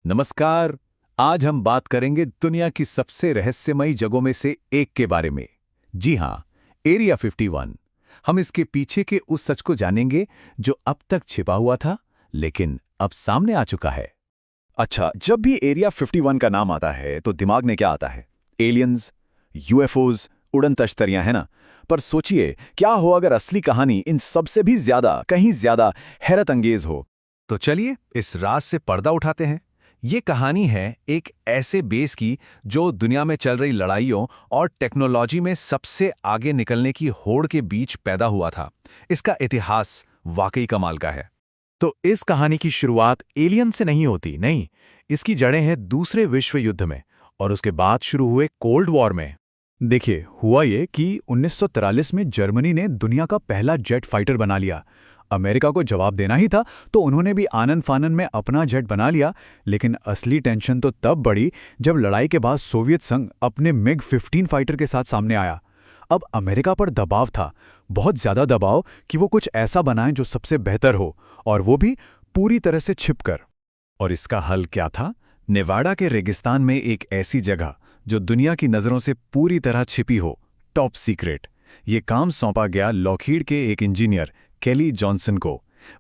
नमस्कार। आज हम बात करेंगे दुनिया की सबसे रहस्यमयी जगहों में से एक के बारे में। जी हाँ, एरिया 51। हम इसके पीछे के उस सच को जानेंगे जो अब तक छिपा हुआ था, लेकिन अब सामने आ चुका है। अच्छा, जब भी एरिया 51 का नाम आता है तो दिमाग में क्या आता है? एलियंस, यूएफओज, उड़न तश्तरियां, है ना? पर सोचिए, क्या हो अगर असली कहानी इन सबसे भी ज्यादा, कहीं ज्यादा हैरत अंगेज हो? तो चलिए इस राज से पर्दा उठाते हैं। ये कहानी है एक ऐसे बेस की जो दुनिया में चल रही लड़ाइयों और टेक्नोलॉजी में सबसे आगे निकलने की होड़ के बीच पैदा हुआ था। इसका इतिहास वाकई कमाल का है। तो इस कहानी की शुरुआत एलियन से नहीं होती, नहीं। इसकी जड़ें हैं दूसरे विश्व युद्ध में और उसके बाद शुरू हुए कोल्ड वॉर में। देखिए, हुआ ये कि 1943 में जर्मनी ने दुनिया का पहला जेट फाइटर बना लिया। अमेरिका को जवाब देना ही था, तो उन्होंने भी आनन फानन में अपना जेट बना लिया। लेकिन असली टेंशन तो तब बढ़ी जब लड़ाई के बाद सोवियत संघ अपने मिग 15 फाइटर के साथ सामने आया। अब अमेरिका पर दबाव था, बहुत ज्यादा दबाव, कि वो कुछ ऐसा बनाए जो सबसे बेहतर हो, और वो भी पूरी तरह से छिपकर। और इसका हल क्या था? नेवाडा के रेगिस्तान में एक ऐसी जगह जो दुनिया की नज़रों से पूरी तरह छिपी हो, टॉप सीक्रेट। ये काम सौंपा गया लॉकहीड के एक इंजीनियर केली जॉनसन को।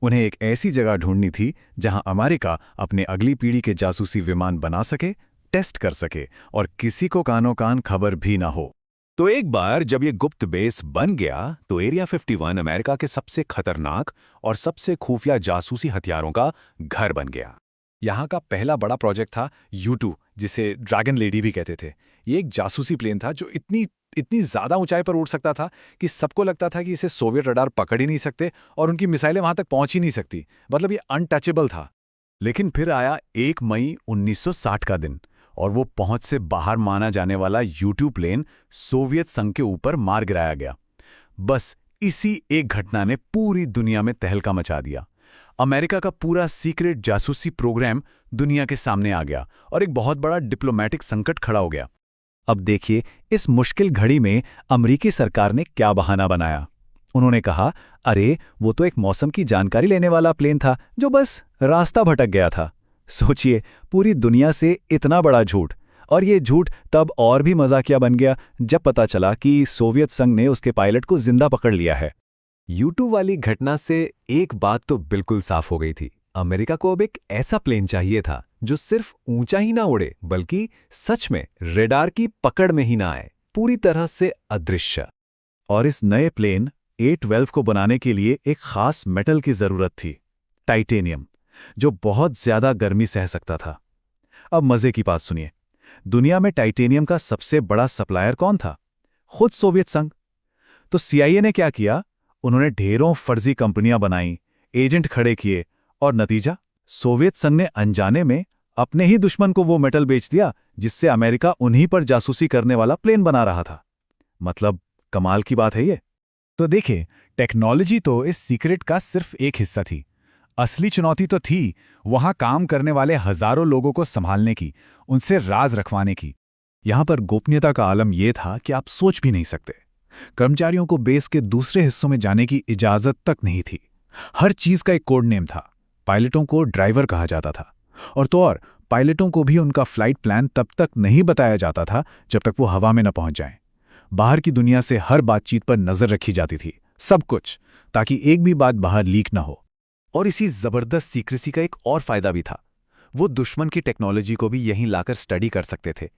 उन्हें एक ऐसी जगह ढूंढनी थी जहां अमेरिका अपने अगली पीढ़ी के जासूसी विमान बना सके, टेस्ट कर सके, और किसी को कानो कान खबर भी ना हो। तो एक बार जब ये गुप्त बेस बन गया तो एरिया 51 अमेरिका के सबसे खतरनाक और सबसे खुफिया जासूसी हथियारों का घर बन गया। यहाँ का पहला बड़ा प्रोजेक्ट था U2, जिसे ड्रैगन लेडी भी कहते थे। ये एक जासूसी प्लेन था जो इतनी ज्यादा ऊंचाई पर उड़ सकता था कि सबको लगता था कि इसे सोवियत रडार पकड़ ही नहीं सकते और उनकी मिसाइलें वहां तक पहुंच ही नहीं सकती। मतलब ये अनटचेबल था। लेकिन फिर आया 1 मई 1960 का दिन, और वो पहुंच से बाहर माना जाने वाला U2 प्लेन सोवियत संघ के ऊपर मार गिराया गया। बस इसी एक घटना ने पूरी दुनिया में तहलका मचा दिया। अमेरिका का पूरा सीक्रेट जासूसी प्रोग्राम दुनिया के सामने आ गया और एक बहुत बड़ा डिप्लोमेटिक संकट खड़ा हो गया। अब देखिए, इस मुश्किल घड़ी में अमेरिकी सरकार ने क्या बहाना बनाया। उन्होंने कहा, अरे वो तो एक मौसम की जानकारी लेने वाला प्लेन था जो बस रास्ता भटक गया था। सोचिए, पूरी दुनिया से इतना बड़ा झूठ। और ये झूठ तब और भी मजाकिया बन गया जब पता चला कि सोवियत संघ ने उसके पायलट को जिंदा पकड़ लिया है। U2 वाली घटना से एक बात तो बिल्कुल साफ हो गई थी। अमेरिका को अब एक ऐसा प्लेन चाहिए था जो सिर्फ ऊंचा ही ना उड़े, बल्कि सच में रेडार की पकड़ में ही ना आए, पूरी तरह से अदृश्य। और इस नए प्लेन A-12 को बनाने के लिए एक खास मेटल की जरूरत थी, टाइटेनियम, जो बहुत ज्यादा गर्मी सह सकता था। अब मजे की बात सुनिए, दुनिया में टाइटेनियम का सबसे बड़ा सप्लायर कौन था? खुद सोवियत संघ। तो CIA ने क्या किया? उन्होंने ढेरों फर्जी कंपनियां बनाई, एजेंट खड़े किए, और नतीजा, सोवियत संघ ने अनजाने में अपने ही दुश्मन को वो मेटल बेच दिया जिससे अमेरिका उन्हीं पर जासूसी करने वाला प्लेन बना रहा था। मतलब कमाल की बात है ये। तो देखिए, टेक्नोलॉजी तो इस सीक्रेट का सिर्फ एक हिस्सा थी। असली चुनौती तो थी वहां काम करने वाले हजारों लोगों को संभालने की, उनसे राज रखवाने की। यहां पर गोपनीयता का आलम यह था कि आप सोच भी नहीं सकते। कर्मचारियों को बेस के दूसरे हिस्सों में जाने की इजाजत तक नहीं थी। हर चीज का एक कोड नेम था। पायलटों को ड्राइवर कहा जाता था, और तो और पायलटों को भी उनका फ्लाइट प्लान तब तक नहीं बताया जाता था जब तक वो हवा में न पहुंच जाएं। बाहर की दुनिया से हर बातचीत पर नजर रखी जाती थी, सब कुछ, ताकि एक भी बात बाहर लीक न हो। और इसी जबरदस्त सीक्रेसी का एक और फायदा भी था। वो दुश्मन की टेक्नोलॉजी को भी यहीं लाकर स्टडी कर सकते थे।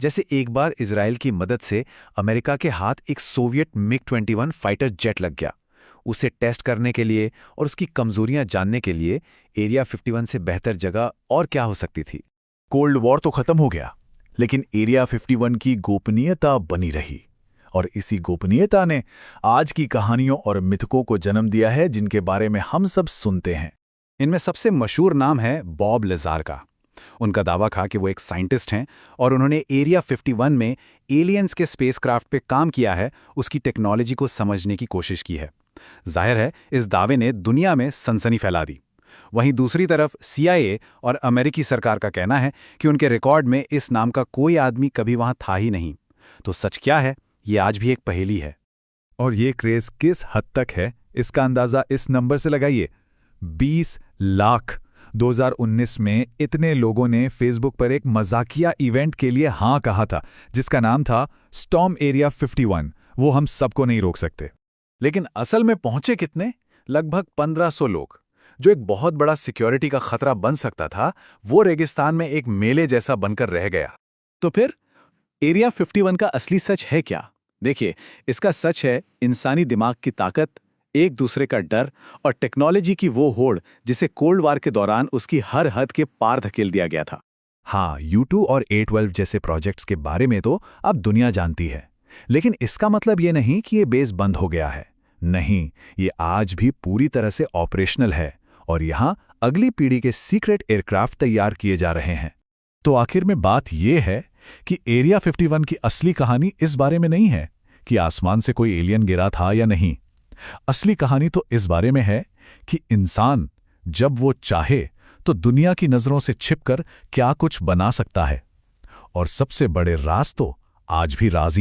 जैसे एक बार इजराइल की मदद से अमेरिका के हाथ एक सोवियत MiG-21 फाइटर जेट लग गया। उसे टेस्ट करने के लिए और उसकी कमजोरियां जानने के लिए एरिया 51 से बेहतर जगह और क्या हो सकती थी। कोल्ड वॉर तो खत्म हो गया, लेकिन एरिया 51 की गोपनीयता बनी रही। और इसी गोपनीयता ने आज की कहानियों और मिथकों को जन्म दिया है जिनके बारे में हम सब सुनते हैं। इनमें सबसे मशहूर नाम है बॉब लेजार का। उनका दावा था कि वो एक साइंटिस्ट हैं और उन्होंने एरिया 51 में एलियंस के स्पेसक्राफ्ट पे काम किया है, उसकी टेक्नोलॉजी को समझने की कोशिश की है। जाहिर है, इस दावे ने दुनिया में सनसनी फैला दी। वहीं दूसरी तरफ CIA और अमेरिकी सरकार का कहना है कि उनके रिकॉर्ड में इस नाम का कोई आदमी कभी वहां था ही नहीं। तो सच क्या है, ये आज भी एक पहेली है। और ये क्रेज किस हद तक है, इसका अंदाजा इस नंबर से लगाइए, 20 लाख। 2019 में इतने लोगों ने फेसबुक पर एक मजाकिया इवेंट के लिए हाँ कहा था, जिसका नाम था स्टॉर्म एरिया 51। वो हम सबको नहीं रोक सकते। लेकिन असल में पहुंचे कितने? लगभग 1500 लोग। जो एक बहुत बड़ा सिक्योरिटी का खतरा बन सकता था, वो रेगिस्तान में एक मेले जैसा बनकर रह गया। तो फिर एरिया 51 का असली सच है क्या? देखिए, इसका सच है इंसानी दिमाग की ताकत, एक दूसरे का डर और टेक्नोलॉजी की वो होड़ जिसे कोल्ड वार के दौरान उसकी हर हद के पार धकेल दिया गया था। हाँ, U2 और A12 जैसे प्रोजेक्ट्स के बारे में तो अब दुनिया जानती है, लेकिन इसका मतलब ये नहीं कि ये बेस बंद हो गया है। नहीं, ये आज भी पूरी तरह से ऑपरेशनल है और यहाँ अगली पीढ़ी के सीक्रेट एयरक्राफ्ट तैयार किए जा रहे हैं। तो आखिर में बात यह है कि एरिया 51 की असली कहानी इस बारे में नहीं है कि आसमान से कोई एलियन गिरा था या नहीं। असली कहानी तो इस बारे में है कि इंसान जब वो चाहे तो दुनिया की नजरों से छिपकर क्या कुछ बना सकता है। और सबसे बड़े राज तो आज भी राज ही